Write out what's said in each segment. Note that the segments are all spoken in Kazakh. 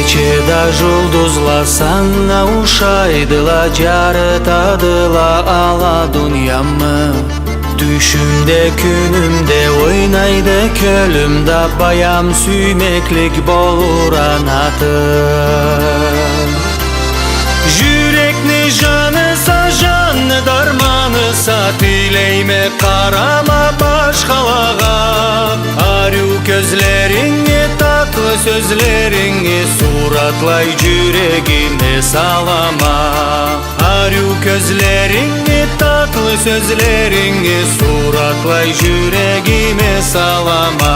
Кечеда жұлдызла саңа ушайдыла, жарытадыла ала дүниямы. Düşümde күнүмде ойнайды көлүмда, баям сүймеклик болур анатын. Жүрекни жаныса жанны дарманыса, тилейме карама башкалага. Арю көзлериңе, татлы сөзлериңе, суратлай жүрегиме салама. Арю көзлериңе, татлы сөзлериңе, суратлай жүрегиме салама.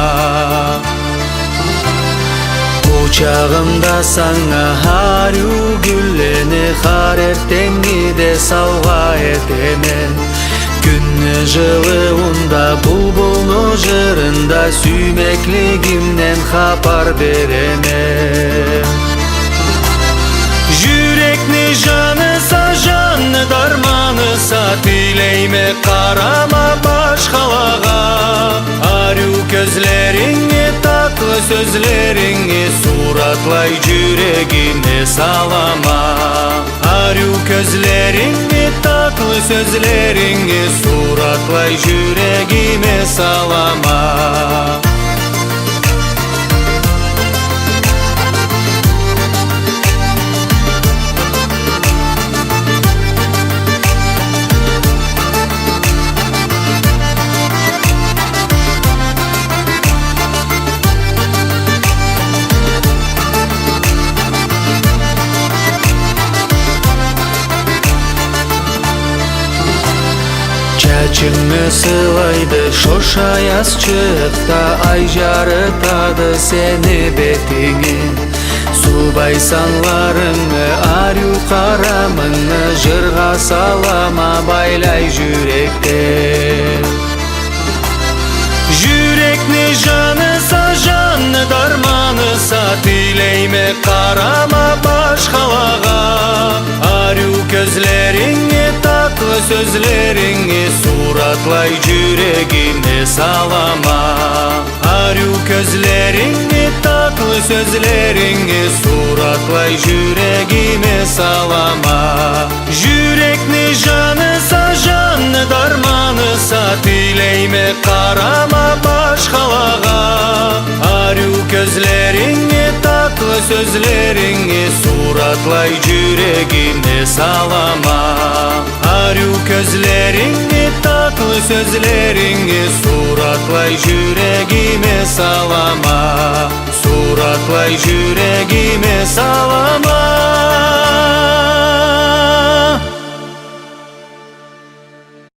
Кучагымда саңа арю гүллени, хар эртеңиде салга этеме. Күнү жылыунда, булбулну жырында, сүймеклигимден хабар береме. Жүрекни жаныса жанны дарманыса, тилейме карама башкалага. Арю көзлериңе, татлы сөзлериңе, суратлай жүрегиме салама. Арю көзлериңе, татлы сөзлериңе, суратлай жүрегиме салама. Чачыңы сылайды шоша яз чыкта, ай жарытады сени бетиңе. Субайсанларыңы, арю карамыңы, жырга салама байлай жүректе. Жүрекни жаныса жанны дарманыса, тилейме карама башкалага. Арю көзлериңе, татлы сөзлериңе, суратлай жүрегиме салама. Арю көзлериңе, татлы сөзлериңе, суратлай жүрегиме салама. Жүрекни жаныса жанны дарманыса, тилейме карама башкалага. Арю көзлериңе, татлы сөзлериңе, суратлай жүрегиме салама. Арю көзлериңе, татлы сөзлериңе, суратлай жүрегиме салама. Суратлай жүрегиме салама.